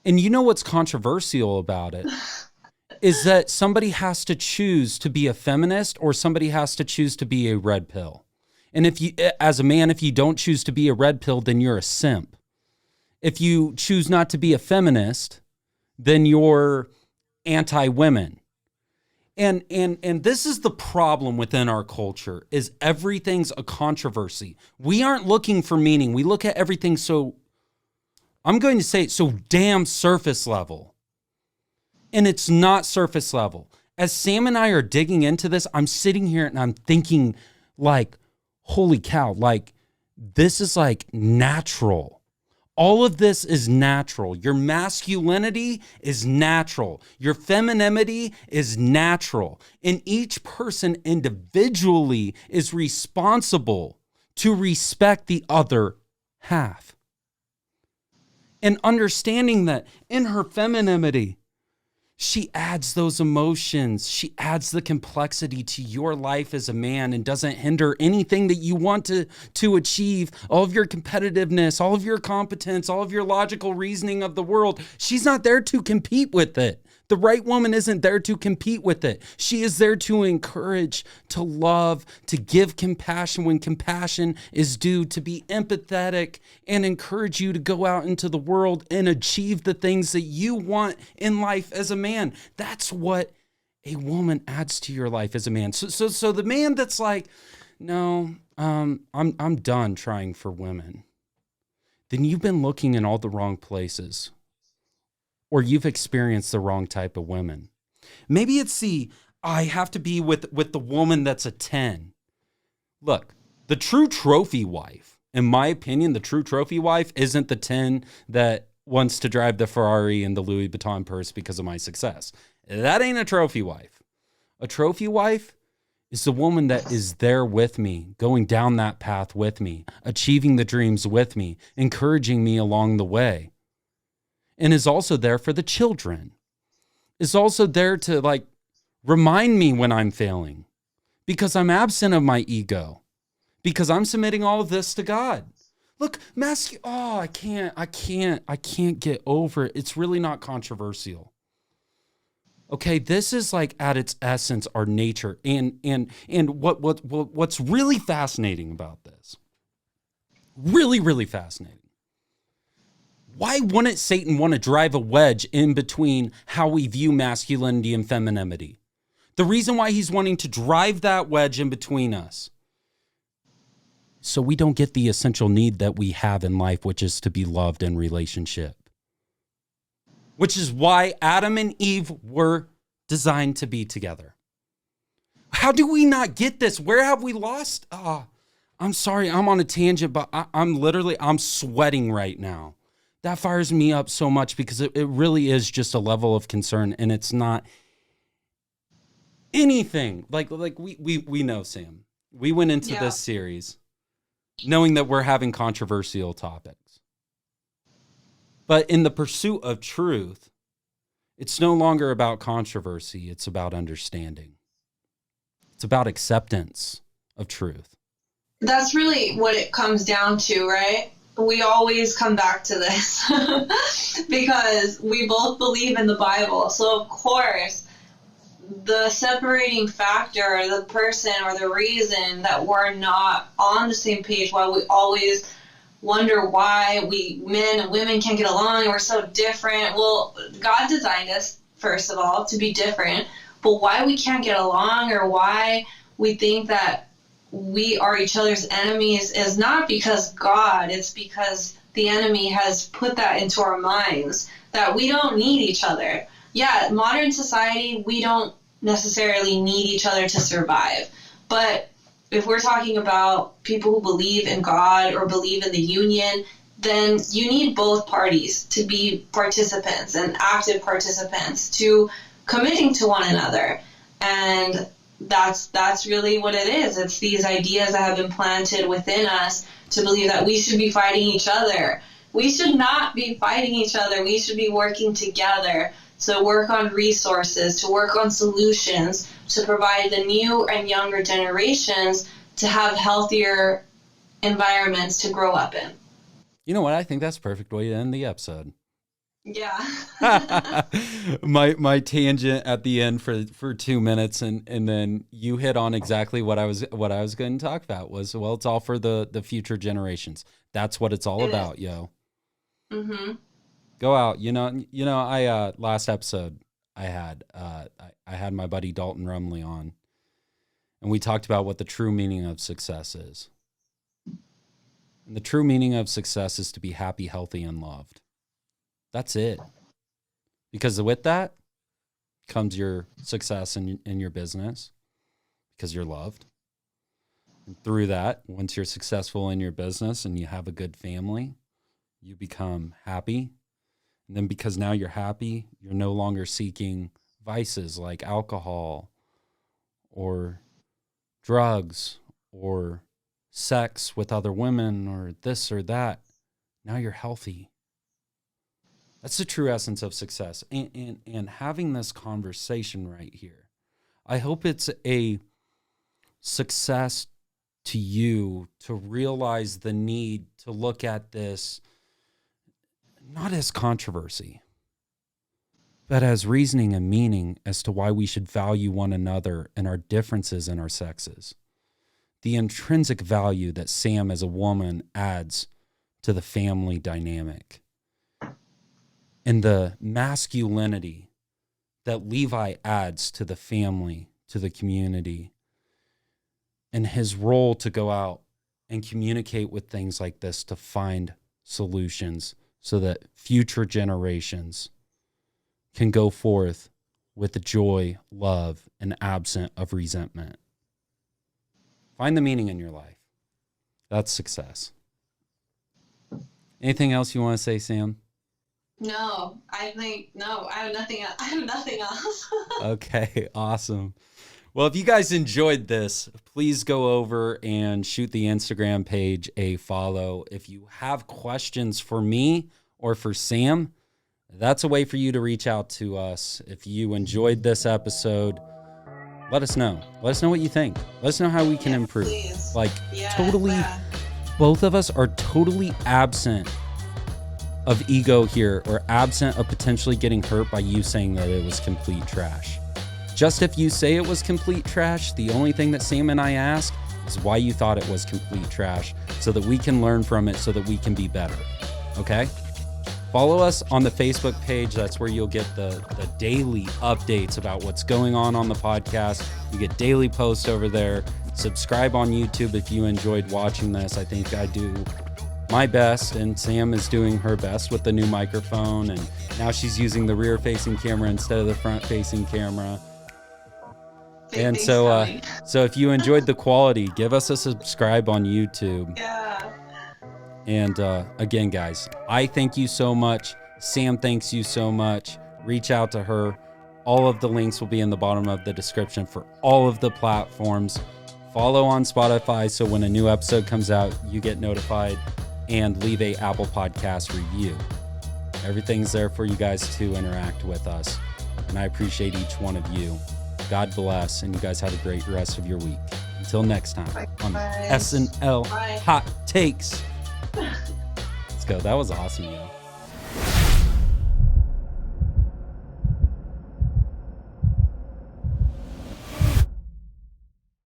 And you know what's controversial about it is that somebody has to choose to be a feminist or somebody has to choose to be a red pill. And if you, as a man, if you don't choose to be a red pill, then you're a simp. If you choose not to be a feminist, then you're anti-women. And this is the problem within our culture, is everything's a controversy. We aren't looking for meaning. We look at everything so, I'm going to say it, so damn surface level. And it's not surface level. As Sam and I are digging into this, I'm sitting here and I'm thinking like, holy cow, like this is like natural. All of this is natural. Your masculinity is natural. Your femininity is natural. And each person individually is responsible to respect the other half. And understanding that in her femininity, she adds those emotions. She adds the complexity to your life as a man and doesn't hinder anything that you want to achieve, all of your competitiveness, all of your competence, all of your logical reasoning of the world. She's not there to compete with it. The right woman isn't there to compete with it. She is there to encourage, to love, to give compassion when compassion is due, to be empathetic and encourage you to go out into the world and achieve the things that you want in life as a man. That's what a woman adds to your life as a man. So the man that's like, no, I'm done trying for women, then you've been looking in all the wrong places. Or you've experienced the wrong type of women. Maybe it's I have to be with the woman that's a 10. Look, the true trophy wife, in my opinion, the true trophy wife isn't the 10 that wants to drive the Ferrari and the Louis Vuitton purse because of my success. That ain't a trophy wife. A trophy wife is the woman that is there with me, going down that path with me, achieving the dreams with me, encouraging me along the way. And is also there for the children, is also there to like remind me when I'm failing because I'm absent of my ego, because I'm submitting all of this to God. Look, I can't get over it. It's really not controversial. Okay, this is like at its essence, our nature. And what's really fascinating about this, really, really fascinating. Why wouldn't Satan want to drive a wedge in between how we view masculinity and femininity? The reason why he's wanting to drive that wedge in between us, so we don't get the essential need that we have in life, which is to be loved in relationship. Which is why Adam and Eve were designed to be together. How do we not get this? Where have we lost? I'm sorry, I'm on a tangent, but I'm sweating right now. That fires me up so much because it really is just a level of concern, and it's not anything like we know, Sam. We went into this series knowing that we're having controversial topics. But in the pursuit of truth, it's no longer about controversy, it's about understanding. It's about acceptance of truth. That's really what it comes down to, right? We always come back to this because we both believe in the Bible. So, of course, the separating factor, the person or the reason that we're not on the same page, why we always wonder why we men and women can't get along and we're so different. Well, God designed us, first of all, to be different. But why we can't get along or why we think that we are each other's enemies is not because God, it's because the enemy has put that into our minds, that we don't need each other. Yeah, modern society, we don't necessarily need each other to survive. But if we're talking about people who believe in God or believe in the union, then you need both parties to be participants and active participants to committing to one another. And that's really what it is. It's these ideas that have been planted within us to believe that we should be fighting each other. We should not be fighting each other. We should be working together to work on resources, to work on solutions, to provide the new and younger generations to have healthier environments to grow up in. You know what? I think that's a perfect way to end the episode. Yeah. my tangent at the end for 2 minutes, and then you hit on exactly what I was going to talk about was, well, it's all for the future generations. That's what it's all about, yo. Mm-hmm. Go out. I last episode I had my buddy Dalton Rumley on, and we talked about what the true meaning of success is. And the true meaning of success is to be happy, healthy, and loved. That's it. Because with that comes your success in your business, because you're loved. And through that, once you're successful in your business and you have a good family, you become happy. And then because now you're happy, you're no longer seeking vices like alcohol or drugs or sex with other women or this or that. Now you're healthy. That's the true essence of success. And having this conversation right here, I hope it's a success to you to realize the need to look at this not as controversy, but as reasoning and meaning as to why we should value one another and our differences in our sexes. The intrinsic value that Sam as a woman adds to the family dynamic. And the masculinity that Levi adds to the family, to the community, and his role to go out and communicate with things like this to find solutions so that future generations can go forth with the joy, love, and absent of resentment. Find the meaning in your life. That's success. Anything else you want to say, Sam? No, I have nothing. I have nothing else. Okay, awesome. Well, if you guys enjoyed this, please go over and shoot the Instagram page a follow. If you have questions for me or for Sam, that's a way for you to reach out to us. If you enjoyed this episode, let us know. Let us know what you think. Let us know how we can improve. Please. Both of us are totally absent of ego here, or absent of potentially getting hurt by you saying that it was complete trash. Just if you say it was complete trash, the only thing that Sam and I ask is why you thought it was complete trash, so that we can learn from it, so that we can be better. Okay? Follow us on the Facebook page. That's where you'll get the daily updates about what's going on the podcast. You get daily posts over there. Subscribe on YouTube if you enjoyed watching this. I think I do my best, and Sam is doing her best with the new microphone, and now she's using the rear-facing camera instead of the front-facing camera. And so if you enjoyed the quality, give us a subscribe on YouTube. Yeah. And again, guys, I thank you so much. Sam thanks you so much. Reach out to her. All of the links will be in the bottom of the description for all of the platforms. Follow on Spotify so when a new episode comes out, you get notified, and leave a Apple Podcast review. Everything's there for you guys to interact with us, and I appreciate each one of you. God bless, and you guys have a great rest of your week. Until next time on SNL Hot Takes. Let's go. That was awesome, yo.